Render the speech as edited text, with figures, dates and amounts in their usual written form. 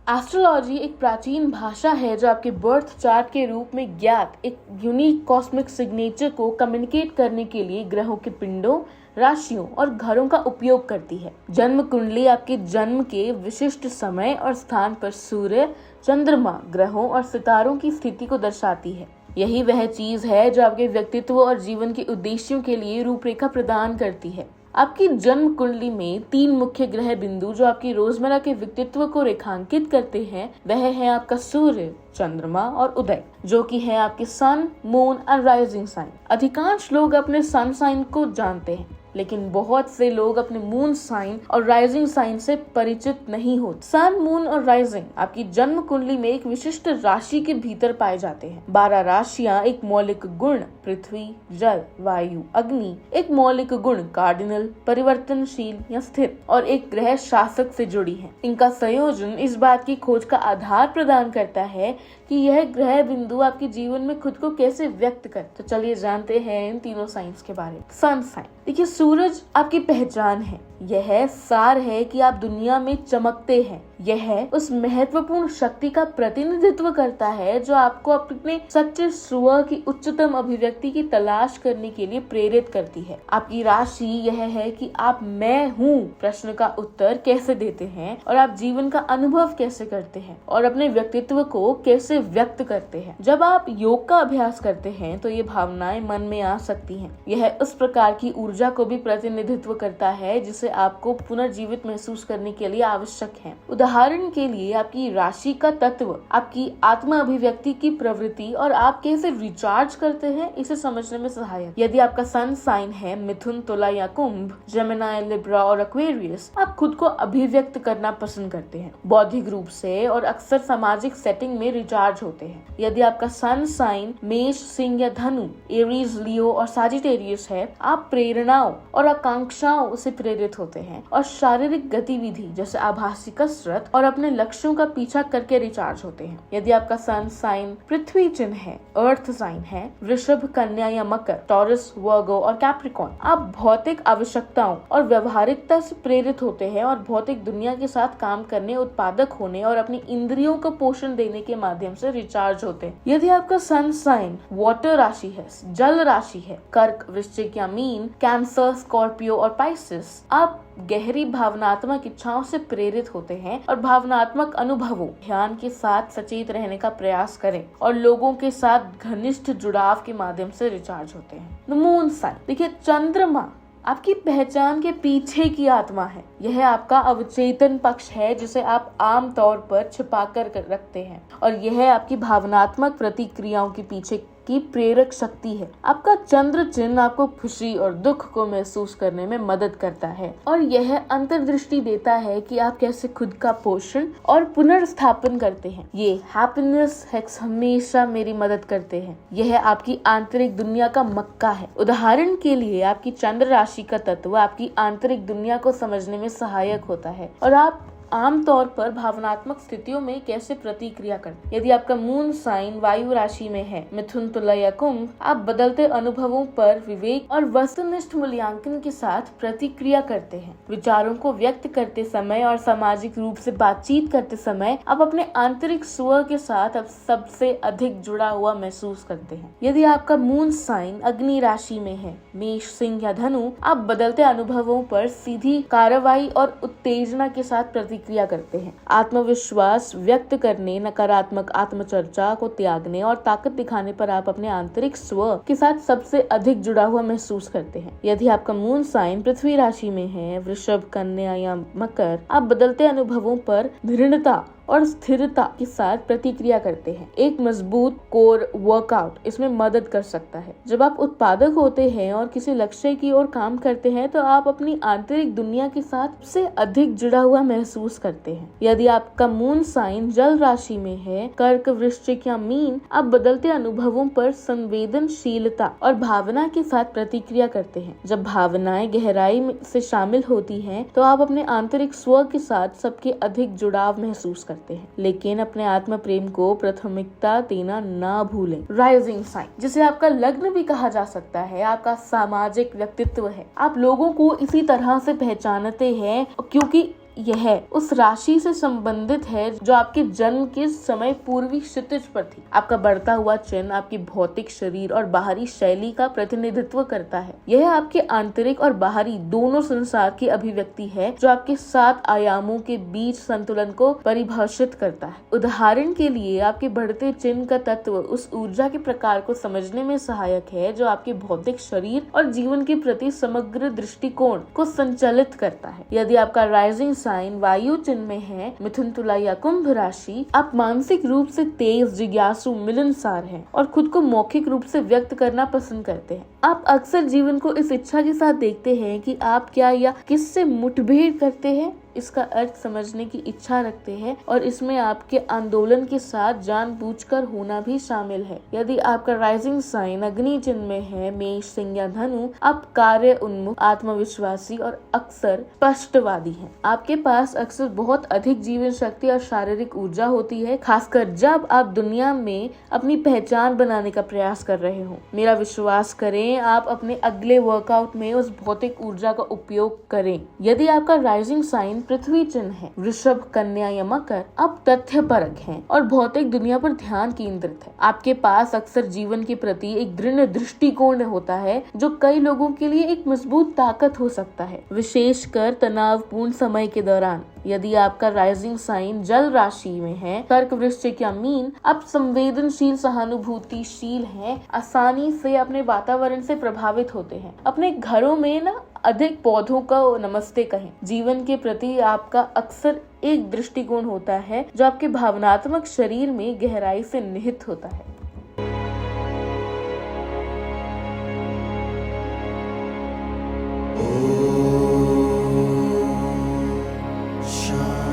Astrology एक प्राचीन भाषा है जो आपके बर्थ चार्ट के रूप में ज्ञात एक यूनिक कॉस्मिक सिग्नेचर को कम्युनिकेट करने के लिए ग्रहों के पिंडों, राशियों और घरों का उपयोग करती है। जन्म कुंडली आपके जन्म के विशिष्ट समय और स्थान पर सूर्य, चंद्रमा, ग्रहों और सितारों की स्थिति को दर्शाती है। यही वह चीज है जो आपके व्यक्तित्व और जीवन के उद्देश्यों के लिए रूपरेखा प्रदान करती है। आपकी जन्म कुंडली में 3 मुख्य ग्रह बिंदु जो आपकी रोजमर्रा के व्यक्तित्व को रेखांकित करते हैं, वह है आपका सूर्य, चंद्रमा और उदय, जो कि है आपके सन, मून और राइजिंग साइन। अधिकांश लोग अपने सन साइन को जानते हैं, लेकिन बहुत से लोग अपने मून साइन और राइजिंग साइन से परिचित नहीं होते। सन, मून और राइजिंग आपकी जन्म कुंडली में एक विशिष्ट राशि के भीतर पाए जाते हैं। 12 राशियां एक मौलिक गुण पृथ्वी, जल, वायु, अग्नि, एक मौलिक गुण कार्डिनल परिवर्तनशील या स्थिर और एक ग्रह शासक से जुड़ी है। इनका संयोजन इस बात की खोज का आधार प्रदान करता है कि यह ग्रह बिंदु आपके जीवन में खुद को कैसे व्यक्त कर। तो चलिए जानते हैं इन तीनों साइंस के बारे में। सन साइन, देखिए सूरज आपकी पहचान है। यह सार है कि आप दुनिया में चमकते हैं। यह उस महत्वपूर्ण शक्ति का प्रतिनिधित्व करता है जो आपको अपने सच्चे स्व की उच्चतम अभिव्यक्ति की तलाश करने के लिए प्रेरित करती है। आपकी राशि यह है कि आप मैं हूँ प्रश्न का उत्तर कैसे देते हैं और आप जीवन का अनुभव कैसे करते हैं और अपने व्यक्तित्व को कैसे व्यक्त करते हैं। जब आप योग का अभ्यास करते हैं तो ये भावनाएं मन में आ सकती हैं। यह उस प्रकार की ऊर्जा को भी प्रतिनिधित्व करता है जिसे आपको पुनर्जीवित महसूस करने के लिए आवश्यक है। उदाहरण के लिए आपकी राशि का तत्व आपकी आत्मा अभिव्यक्ति की प्रवृत्ति और आप कैसे रिचार्ज करते हैं इसे समझने में सहायक। यदि आपका सन साइन है मिथुन, तुला या कुंभ, जेमिनी, लिब्रा और एक्वेरियस, आप खुद को अभिव्यक्त करना पसंद करते हैं, बौद्धिक रूप से और अक्सर सामाजिक सेटिंग में रिचार्ज होते हैं। यदि आपका सन साइन मेष, सिंह या धनु, एरीज, लियो और सजिटेरियस है, आप प्रेरणाओं और आकांक्षाओं से प्रेरित होते हैं और शारीरिक गतिविधि जैसे आभासी कसरत और अपने लक्ष्यों का पीछा करके रिचार्ज होते हैं। यदि आपका सन साइन पृथ्वी चिन्ह है, अर्थ साइन है, वृषभ, कन्या या मकर, टॉरस, वर्गो और कैप्रिकॉर्न, आप भौतिक आवश्यकताओं और व्यवहारिकता से प्रेरित होते हैं और भौतिक दुनिया के साथ काम करने, उत्पादक होने और अपनी इंद्रियों को पोषण देने के माध्यम से रिचार्ज होते हैं। यदि आपका सन साइन वाटर राशि है, जल राशि है, कर्क, वृश्चिक या मीन, कैंसर, स्कॉर्पियो और पाइसेस, आप गहरी भावनात्मक इच्छाओं से प्रेरित होते हैं और भावनात्मक अनुभवों, ध्यान के साथ सचेत रहने का प्रयास करें और लोगों के साथ घनिष्ठ जुड़ाव के माध्यम से रिचार्ज होते हैं। मून साइन, देखिए चंद्रमा आपकी पहचान के पीछे की आत्मा है। यह आपका अवचेतन पक्ष है जिसे आप आम तौर पर छिपा कर रखते हैं और यह आपकी भावनात्मक प्रतिक्रियाओं के पीछे की प्रेरक शक्ति है। आपका चंद्र चिन्ह आपको खुशी और दुख को महसूस करने में मदद करता है और यह अंतर्दृष्टि देता है कि आप कैसे खुद का पोषण और पुनर्स्थापन करते हैं। ये हैप्पीनेस हैक्स हमेशा मेरी मदद करते हैं। यह आपकी आंतरिक दुनिया का मक्का है। उदाहरण के लिए आपकी चंद्र राशि का तत्व आपकी आंतरिक दुनिया को समझने में सहायक होता है और आप आमतौर पर भावनात्मक स्थितियों में कैसे प्रतिक्रिया करते हैं। यदि आपका मून साइन वायु राशि में है, मिथुन, तुला या कुंभ, आप बदलते अनुभवों पर विवेक और वस्तुनिष्ठ मूल्यांकन के साथ प्रतिक्रिया करते हैं। विचारों को व्यक्त करते समय और सामाजिक रूप से बातचीत करते समय आप अपने आंतरिक स्व के साथ अब सबसे अधिक जुड़ा हुआ महसूस करते हैं। यदि आपका मून साइन अग्नि राशि में है, मेष, सिंह या धनु, आप बदलते अनुभवों पर सीधी कार्रवाई और उत्तेजना के साथ प्रतिक्रिया करते हैं। आत्मविश्वास व्यक्त करने, नकारात्मक आत्मचर्चा को त्यागने और ताकत दिखाने पर आप अपने आंतरिक स्व के साथ सबसे अधिक जुड़ा हुआ महसूस करते हैं। यदि आपका मून साइन पृथ्वी राशि में है, वृषभ, कन्या या मकर, आप बदलते अनुभवों पर दृढ़ता और स्थिरता के साथ प्रतिक्रिया करते हैं। एक मजबूत कोर वर्कआउट इसमें मदद कर सकता है। जब आप उत्पादक होते हैं और किसी लक्ष्य की ओर काम करते हैं तो आप अपनी आंतरिक दुनिया के साथ सबसे अधिक जुड़ा हुआ महसूस करते हैं। यदि आपका मून साइन जल राशि में है, कर्क, वृश्चिक या मीन, आप बदलते अनुभवों पर संवेदनशीलता और भावना के साथ प्रतिक्रिया करते हैं। जब भावनाएं गहराई से शामिल होती हैं तो आप अपने आंतरिक स्व के साथ सबके अधिक जुड़ाव महसूस करते हैं, लेकिन अपने आत्म प्रेम को प्राथमिकता देना ना भूलें। राइजिंग साइन, जिसे आपका लग्न भी कहा जा सकता है, आपका सामाजिक व्यक्तित्व है। आप लोगों को इसी तरह से पहचानते हैं क्योंकि यह उस राशि से संबंधित है जो आपके जन्म के समय पूर्वी क्षितिज पर थी। आपका बढ़ता हुआ चिन्ह आपके भौतिक शरीर और बाहरी शैली का प्रतिनिधित्व करता है। यह आपके आंतरिक और बाहरी दोनों संसार की अभिव्यक्ति है जो आपके 7 आयामों के बीच संतुलन को परिभाषित करता है। उदाहरण के लिए आपके बढ़ते चिन्ह का तत्व उस ऊर्जा के प्रकार को समझने में सहायक है जो आपके भौतिक शरीर और जीवन के प्रति समग्र दृष्टिकोण को संचालित करता है। यदि आपका राइजिंग साइन वायु चिन्ह में है, मिथुन, तुला या कुंभ राशि, आप मानसिक रूप से तेज, जिज्ञासु, मिलनसार हैं और खुद को मौखिक रूप से व्यक्त करना पसंद करते हैं। आप अक्सर जीवन को इस इच्छा के साथ देखते हैं कि आप क्या या किससे मुठभेड़ करते हैं, इसका अर्थ समझने की इच्छा रखते हैं और इसमें आपके आंदोलन के साथ जानबूझकर होना भी शामिल है। यदि आपका राइजिंग साइन अग्नि चिन्ह में है, मेष, सिंह या धनु, आप कार्य उन्मुख, आत्मविश्वासी और अक्सर स्पष्टवादी हैं। आपके पास अक्सर बहुत अधिक जीवन शक्ति और शारीरिक ऊर्जा होती है, खासकर जब आप दुनिया में अपनी पहचान बनाने का प्रयास कर रहे हो। मेरा विश्वास करें, आप अपने अगले वर्कआउट में उस भौतिक ऊर्जा का उपयोग करें। यदि आपका राइजिंग साइन पृथ्वी चिन्ह है, वृषभ, कन्या या मकर, आप तथ्यपरक हैं और भौतिक दुनिया पर ध्यान केंद्रित है। आपके पास अक्सर जीवन के प्रति एक दृढ़ दृष्टिकोण होता है जो कई लोगों के लिए एक मजबूत ताकत हो सकता है, विशेषकर तनावपूर्ण समय के दौरान। यदि आपका राइजिंग साइन जल राशि में है, कर्क, वृश्चिक या मीन, आप संवेदनशील, सहानुभूतिशील हैं, आसानी से अपने वातावरण से प्रभावित होते हैं। अपने घरों में अधिक पौधों का नमस्ते कहें। जीवन के प्रति आपका अक्सर एक दृष्टिकोण होता है जो आपके भावनात्मक शरीर में गहराई से निहित होता है।